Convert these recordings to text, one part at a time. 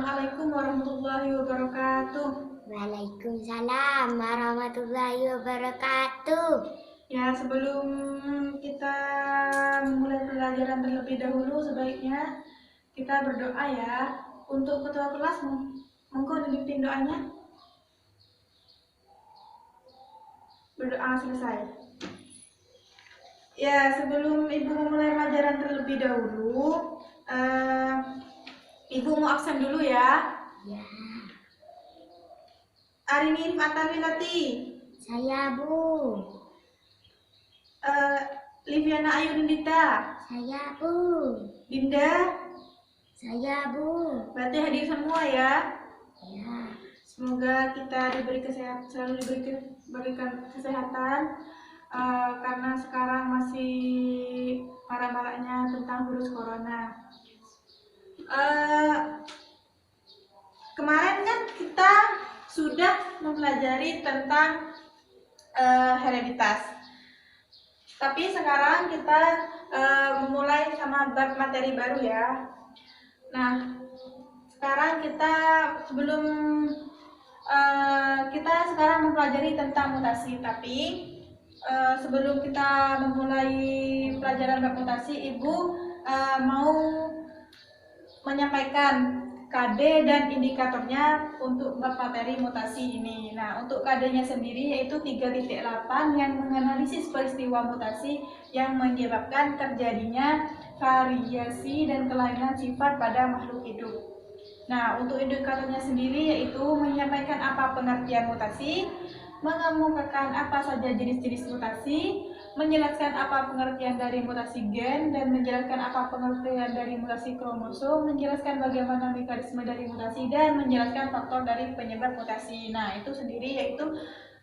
Assalamualaikum warahmatullahi wabarakatuh. Waalaikumsalam warahmatullahi wabarakatuh. Ya, sebelum kita memulai pelajaran terlebih dahulu, sebaiknya kita berdoa ya. Untuk ketua kelas, monggo dipimpin doanya. Berdoa selesai. Ya, sebelum Ibu memulai pelajaran terlebih dahulu, Ibu mau absen dulu ya. Ya, Arini Fatalilati. saya Bu. Liviana Ayu Nindita. Saya Bu. Dinda. Saya Bu. Berarti hadir semua ya. Ya, Semoga kita selalu diberikan kesehatan, karena sekarang masih marak-maraknya tentang virus corona. Kemarin kan kita sudah mempelajari tentang hereditas, tapi sekarang kita memulai sama bab materi baru ya. Nah, sekarang kita sekarang mempelajari tentang mutasi, tapi sebelum kita memulai pelajaran bab mutasi, Ibu mau menyampaikan KD dan indikatornya untuk bab materi mutasi ini. Nah, untuk KD-nya sendiri yaitu 3.8 yang menganalisis peristiwa mutasi yang menyebabkan terjadinya variasi dan kelainan sifat pada makhluk hidup. Nah, untuk indikatornya sendiri yaitu menyampaikan apa pengertian mutasi, mengemukakan apa saja jenis-jenis mutasi, menjelaskan apa pengertian dari mutasi gen, dan menjelaskan apa pengertian dari mutasi kromosom, menjelaskan bagaimana mekanisme dari mutasi, dan menjelaskan faktor dari penyebab mutasi. Nah, itu sendiri yaitu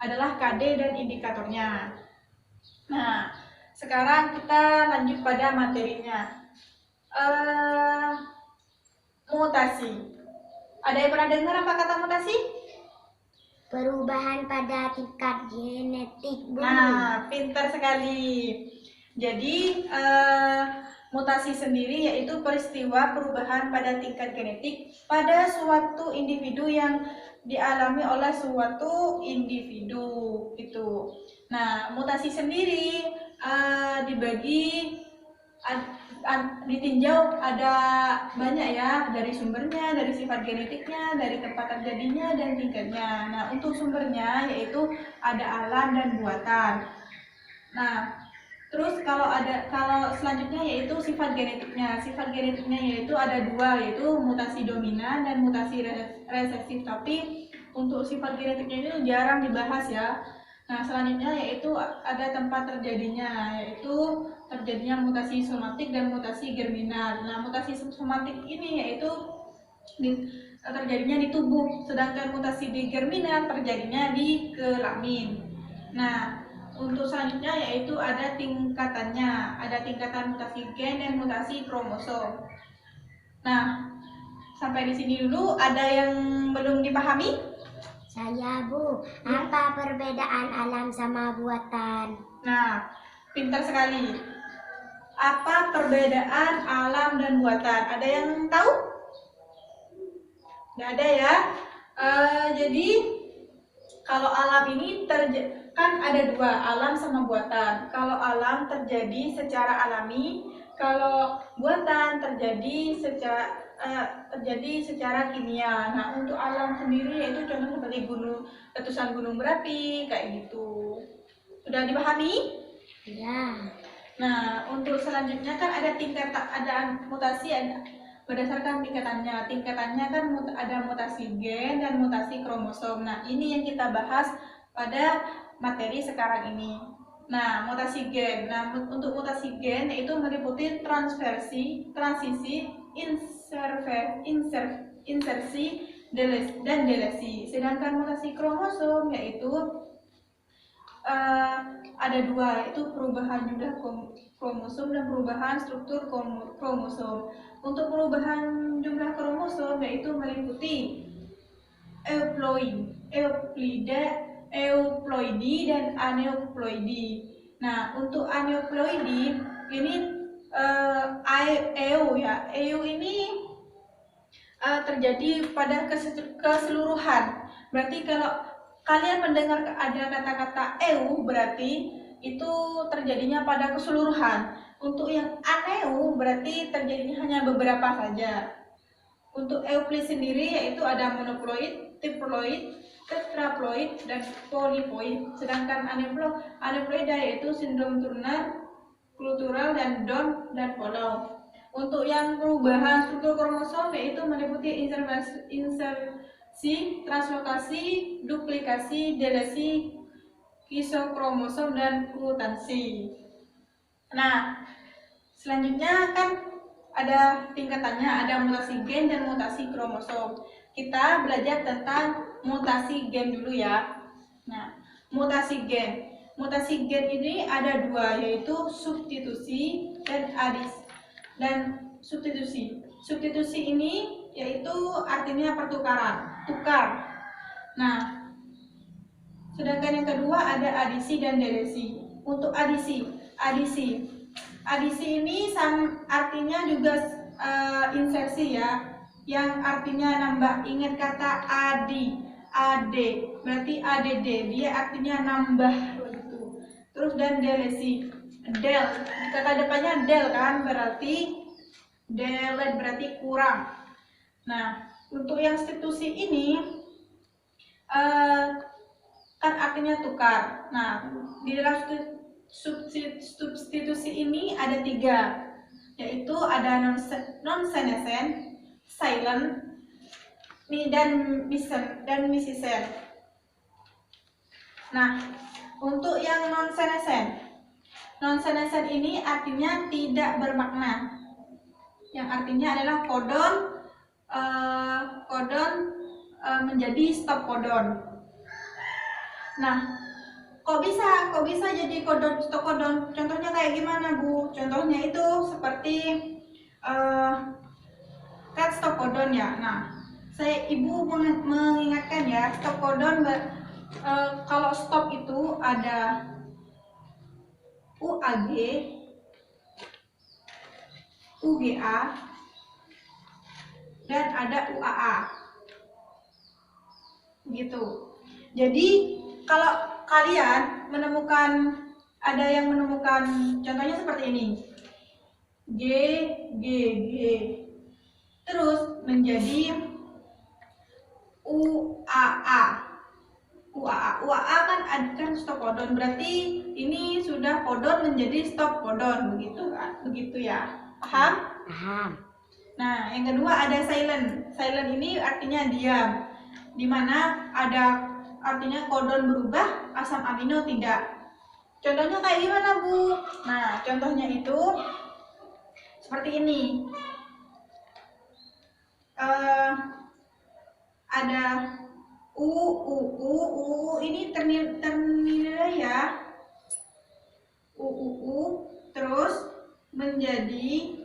adalah KD dan indikatornya. Nah, sekarang kita lanjut pada materinya. Mutasi. Ada yang pernah dengar apa kata mutasi? perubahan pada tingkat genetik Bu. Nah, pintar sekali. Jadi, mutasi sendiri yaitu peristiwa perubahan pada tingkat genetik pada suatu individu yang dialami oleh suatu individu itu. Nah, mutasi sendiri dibagi ditinjau ada banyak ya, dari sumbernya, dari sifat genetiknya, dari tempat terjadinya, dan tingkatnya. Nah, untuk sumbernya yaitu ada alam dan buatan. Nah, terus kalau selanjutnya yaitu sifat genetiknya. Sifat genetiknya yaitu ada dua, yaitu mutasi dominan dan mutasi resesif. Tapi untuk sifat genetiknya itu jarang dibahas ya. Nah, selanjutnya yaitu ada tempat terjadinya, yaitu terjadinya mutasi somatik dan mutasi germinal. Nah, mutasi somatik ini yaitu terjadinya di tubuh, sedangkan mutasi di germinal terjadinya di kelamin. Nah, untuk selanjutnya yaitu ada tingkatannya, ada tingkatan mutasi gen dan mutasi kromosom. Nah, sampai di sini dulu. Ada yang belum dipahami? Saya Bu. Apa perbedaan alam sama buatan? Nah, pintar sekali. Apa perbedaan alam dan buatan? Ada yang tahu? Nggak ada ya. Jadi kalau alam ini kan ada dua, alam sama buatan. Kalau alam terjadi secara alami, kalau buatan terjadi secara kimia. Nah, untuk alam sendiri yaitu contoh seperti letusan gunung berapi kayak gitu. Sudah dipahami? Ya. Nah, untuk selanjutnya kan ada mutasi berdasarkan tingkatannya. Tingkatannya kan ada mutasi gen dan mutasi kromosom. Nah, ini yang kita bahas pada materi sekarang ini. Nah, mutasi gen. Nah, untuk mutasi gen itu meliputi transisi, insersi, dan delesi. Sedangkan mutasi kromosom yaitu ada dua, yaitu perubahan jumlah kromosom dan perubahan struktur kromosom. Untuk perubahan jumlah kromosom yaitu meliputi euploidi dan aneuploidi. Nah, untuk aneuploidi ini EU ya. EU ini terjadi pada keseluruhan. Berarti kalau kalian mendengar ada kata-kata eu, berarti itu terjadinya pada keseluruhan. Untuk yang aneu berarti terjadinya hanya beberapa saja. Untuk euploid sendiri yaitu ada monoploid, triploid, tetraploid, dan polyploid. Sedangkan aneuploid yaitu sindrom Turner, kultural, dan Down, dan Follow. Untuk yang perubahan struktur kromosom yaitu meliputi insersi, translokasi, duplikasi, delesi, kisokromosom, dan mutansi. Nah, selanjutnya kan ada tingkatannya, ada mutasi gen dan mutasi kromosom. Kita belajar tentang mutasi gen dulu ya. Nah, mutasi gen. Mutasi gen ini ada dua, yaitu substitusi dan substitusi. Substitusi ini yaitu artinya pertukaran, tukar. Nah, sedangkan yang kedua ada adisi dan delesi. Untuk adisi ini artinya juga insersi ya, yang artinya nambah. Ingat kata ad, berarti add, dia artinya nambah begitu. Terus dan delesi, del, kata depannya del kan, berarti delete, berarti kurang. Nah, untuk yang substitusi ini kan artinya tukar. Nah, di dalam substitusi ini ada tiga, yaitu ada non-senescent, silent, dan misisen. Nah, untuk yang non-senescent ini artinya tidak bermakna, yang artinya adalah kodon menjadi stop kodon. Nah, kok bisa jadi kodon stop kodon? Contohnya kayak gimana, Bu? Contohnya itu seperti kan stop kodon ya. Nah, Ibu mengingatkan ya, stop kodon kalau stop itu ada UAG, UGA, dan ada UAA. Gitu. Jadi kalau kalian ada yang menemukan contohnya seperti ini, G, G, G, terus menjadi UAA. UAA kan stop kodon, berarti ini sudah kodon menjadi stop kodon, begitu kan? Begitu ya. Paham? Paham. Nah, yang kedua ada silent. Silent ini artinya diam, dimana ada artinya kodon berubah, asam amino tidak. Contohnya kayak gimana, Bu? Nah, contohnya itu seperti ini. Ada U ini ternilai ya. Terus menjadi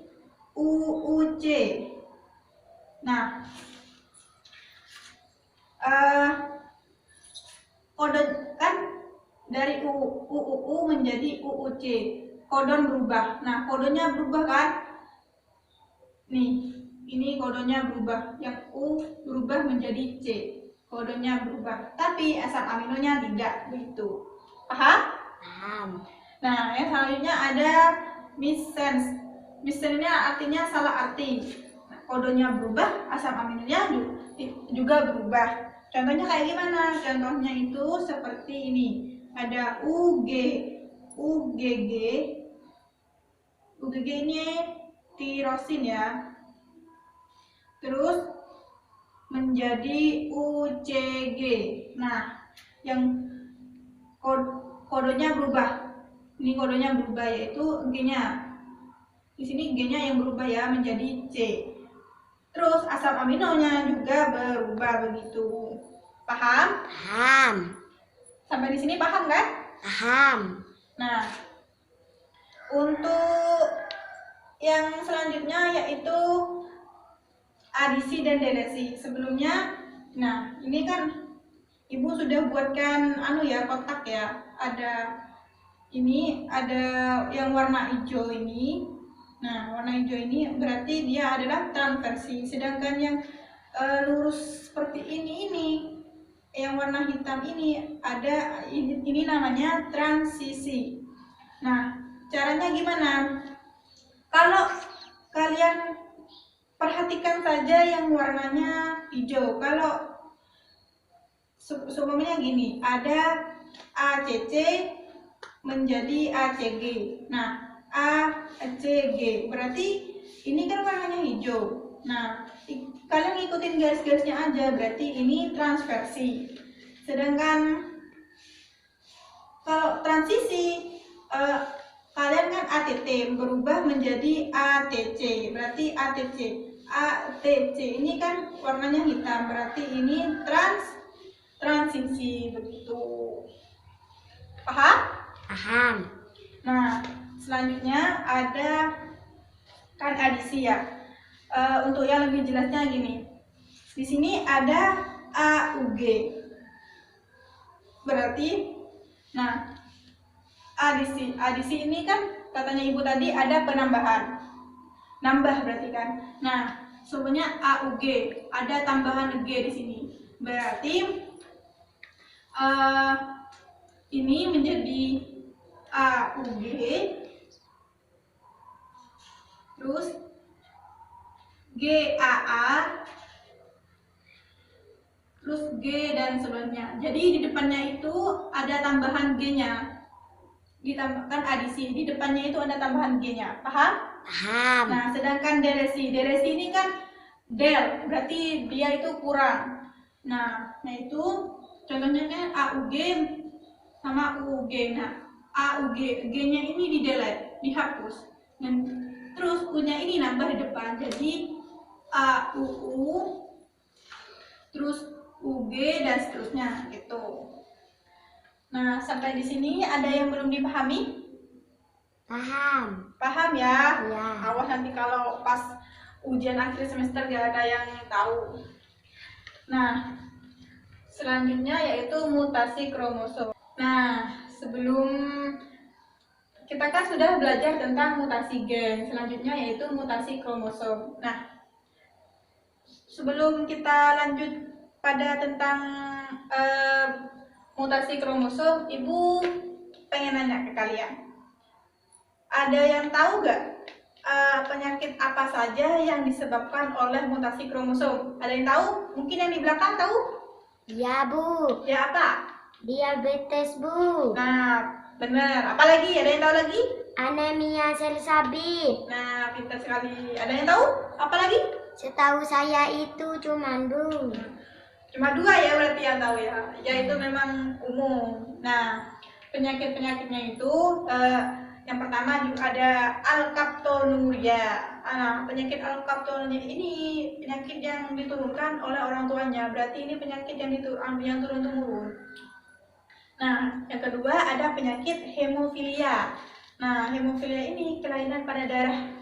UUC. Nah, kodon kan dari UUU menjadi UUC, kodon berubah. Nah, kodonnya berubah kan? Nih, ini kodonnya berubah, yang U berubah menjadi C, kodonnya berubah, tapi asam aminonya tidak, begitu. Paham? Paham. Nah, yang selanjutnya ada missense. Missense ini artinya salah arti. Nah, kodonnya berubah, asam aminonya juga berubah. Contohnya kayak gimana? Contohnya itu seperti ini. Ada UGG ini tirosin ya. Terus menjadi UCG. Nah, yang kodenya berubah. Ini kodenya berubah, yaitu G-nya. Di sini G-nya yang berubah ya menjadi C. Terus asam aminonya juga berubah, begitu. Paham? Paham. Sampai di sini paham kan? Paham. Nah, untuk yang selanjutnya yaitu adisi dan delesi. Sebelumnya, nah ini kan Ibu sudah buatkan kotak ya. Ada yang warna hijau ini. Nah, warna hijau ini berarti dia adalah transversi. Sedangkan yang lurus seperti ini yang warna hitam ini ada ini namanya transisi. Nah, caranya gimana? Kalau kalian perhatikan saja yang warnanya hijau. Kalau seumpamanya gini, ada ACC menjadi ACG. Nah, ACG berarti ini kan warnanya hijau. Nah, kalian ngikutin garis-garisnya aja, berarti ini transversi. Sedangkan kalau transisi, kalian kan ATT berubah menjadi ATC, berarti ATC. ATC ini kan warnanya hitam, berarti ini transisi begitu. Paham? Paham. Nah, selanjutnya ada kan adisi ya. Untuk yang lebih jelasnya gini, di sini ada AUG, berarti, nah adisi ini kan katanya ibu tadi ada penambahan, nambah berarti kan. Nah, sebenarnya AUG ada tambahan G di sini, berarti ini menjadi AUG, terus GAA, terus G dan sebagainya. Jadi di depannya itu ada tambahan G-nya, ditambahkan adisi, di depannya itu ada tambahan G-nya. Paham? Paham. Nah, sedangkan deresi ini kan del, berarti dia itu kurang. Nah itu contohnya kan AUG sama UUG. Nah, AUG, G-nya ini di delete, dihapus. Dan terus U-nya ini nambah di depan, jadi AUU, terus UG dan seterusnya gitu. Nah, sampai di sini ada yang belum dipahami? Paham. Paham ya? Ya. Awas nanti kalau pas ujian akhir semester gak ada yang tahu. Nah, selanjutnya yaitu mutasi kromosom. Nah, sebelum kita kan sudah belajar tentang mutasi gen, selanjutnya yaitu mutasi kromosom. Nah, sebelum kita lanjut pada tentang mutasi kromosom, Ibu pengen nanya ke kalian. Ada yang tahu nggak penyakit apa saja yang disebabkan oleh mutasi kromosom? Ada yang tahu? Mungkin yang di belakang tahu? Ya, Bu. Ya, apa? Diabetes, Bu. Nah, benar. Apa lagi? Ada yang tahu lagi? Anemia sel sabit. Nah, pintar sekali. Ada yang tahu? Apa lagi? Setahu saya itu cuman, Bu. Cuma 2 ya berarti yang tahu ya. Ya itu memang umum. Nah, penyakit-penyakitnya itu yang pertama juga ada alkaptonuria. Nah, penyakit alkaptonuria ini penyakit yang diturunkan oleh orang tuanya. Berarti ini penyakit yang turun-temurun. Nah, yang kedua ada penyakit hemofilia. Nah, hemofilia ini kelainan pada darah.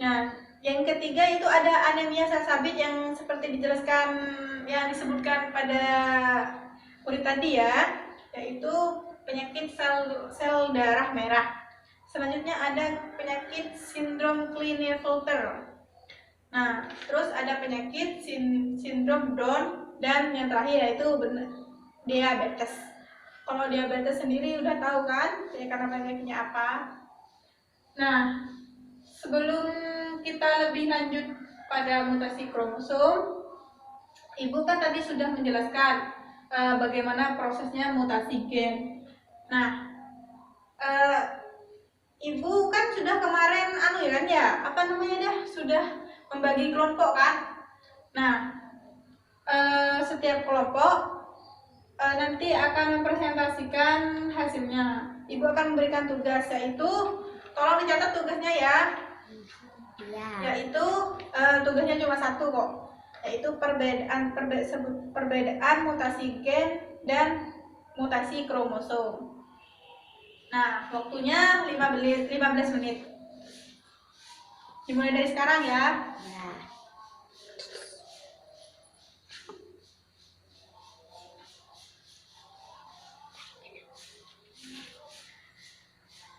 Nah, yang ketiga itu ada anemia sel sabit yang seperti dijelaskan, yang disebutkan pada kulit tadi ya, yaitu penyakit sel darah merah. Selanjutnya ada penyakit sindrom Klinefelter. Nah, terus ada penyakit sindrom Down, dan yang terakhir yaitu diabetes. Kalau diabetes sendiri udah tahu kan ya, karena penyakitnya apa. Nah, sebelum kita lebih lanjut pada mutasi kromosom, Ibu kan tadi sudah menjelaskan bagaimana prosesnya mutasi gen. Nah, Ibu kan sudah kemarin apa namanya dah, sudah membagi kelompok kan. Nah, setiap kelompok nanti akan mempresentasikan hasilnya. Ibu akan memberikan tugas, yaitu tolong dicatat tugasnya ya. Ya. Yaitu tugasnya cuma 1 kok, yaitu perbedaan mutasi gen dan mutasi kromosom. Nah, waktunya 15 menit. Dimulai dari sekarang ya. Ya.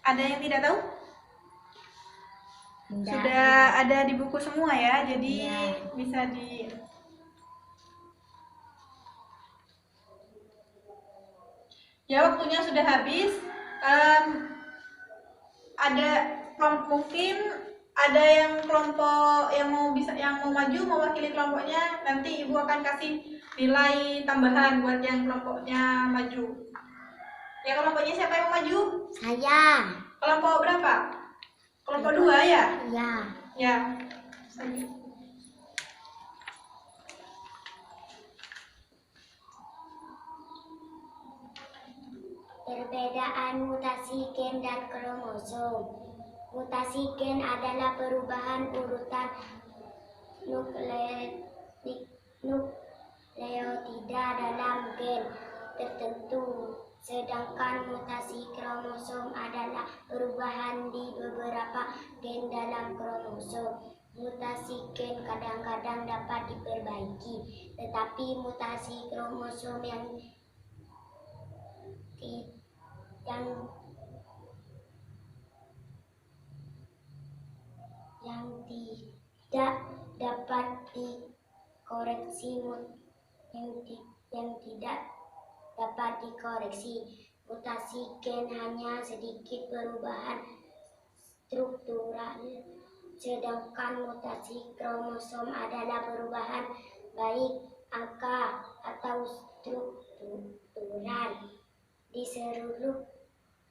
Ada yang tidak tahu? Enggak. Sudah ada di buku semua ya, jadi Ya. bisa di Ya, waktunya sudah habis. Ada mungkin ada yang kelompok yang mau maju mewakili kelompoknya, nanti ibu akan kasih nilai tambahan buat yang kelompoknya maju. Ya, kelompoknya siapa yang mau maju? Saya. Kelompok berapa? Kelompok 2 ya? Ya. Ya. Perbedaan mutasi gen dan kromosom. Mutasi gen adalah perubahan urutan nukleotida dalam gen tertentu, sedangkan mutasi kromosom adalah perubahan di beberapa gen dalam kromosom. Mutasi gen kadang-kadang dapat diperbaiki, tetapi mutasi kromosom yang tidak dapat dikoreksi. Mutasi gen hanya sedikit perubahan struktural, sedangkan mutasi kromosom adalah perubahan baik angka atau struktural di seluruh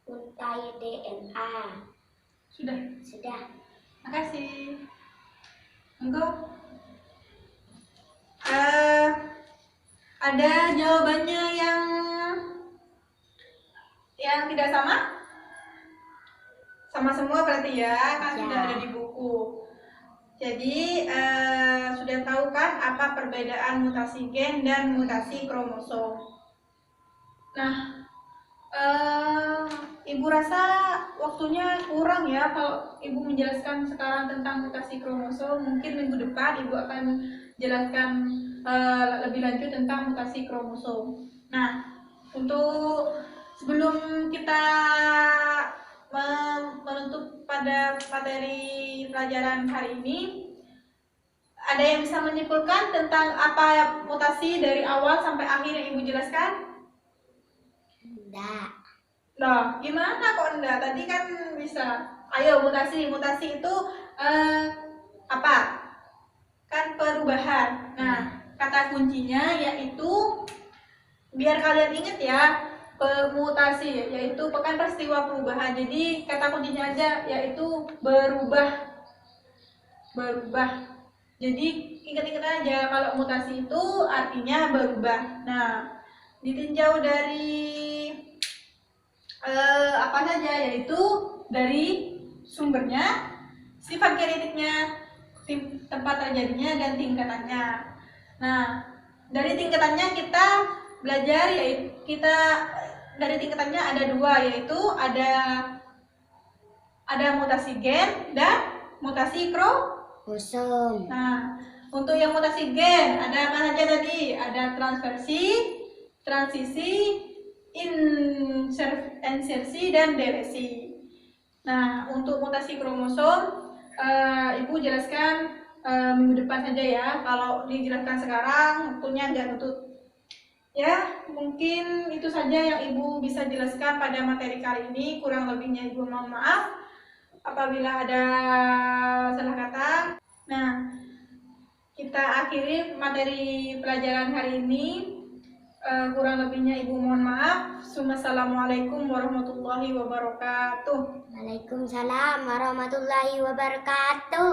untai DNA. Sudah. Makasih. Monggo. Ada jawabannya yang tidak sama? Sama semua berarti ya, kan sudah ada di buku. Jadi sudah tahu kan apa perbedaan mutasi gen dan mutasi kromosom. Nah, ibu rasa waktunya kurang ya kalau ibu menjelaskan sekarang tentang mutasi kromosom. Mungkin minggu depan ibu akan jelaskan lebih lanjut tentang mutasi kromosom. Nah, untuk sebelum kita menutup pada materi pelajaran hari ini, ada yang bisa menyimpulkan tentang apa mutasi dari awal sampai akhir yang ibu jelaskan? Enggak. Nah, gimana kok enggak? Tadi kan bisa. Ayo, mutasi itu apa? Kan perubahan. Nah, kata kuncinya yaitu, biar kalian ingat ya, mutasi yaitu kan peristiwa perubahan. Jadi kata kuncinya aja yaitu berubah. Jadi ingat-ingat aja kalau mutasi itu artinya berubah. Nah, ditinjau dari apa saja, yaitu dari sumbernya, sifat genetiknya, tempat terjadinya, dan tingkatannya. Nah, dari tingkatannya kita belajar, yaitu dari tingkatannya ada 2, yaitu ada mutasi gen dan mutasi kromosom. Nah, untuk yang mutasi gen ada apa saja tadi? Ada transversi, transisi, insersi, dan delesi. Nah, untuk mutasi kromosom ibu jelaskan minggu depan saja ya. Kalau dijelaskan sekarang waktunya nggak nutut. Ya, mungkin itu saja yang ibu bisa jelaskan pada materi kali ini. Kurang lebihnya ibu mohon maaf apabila ada salah kata. Nah, kita akhiri materi pelajaran hari ini. Kurang lebihnya ibu mohon maaf. Assalamualaikum warahmatullahi wabarakatuh. Waalaikumsalam warahmatullahi wabarakatuh.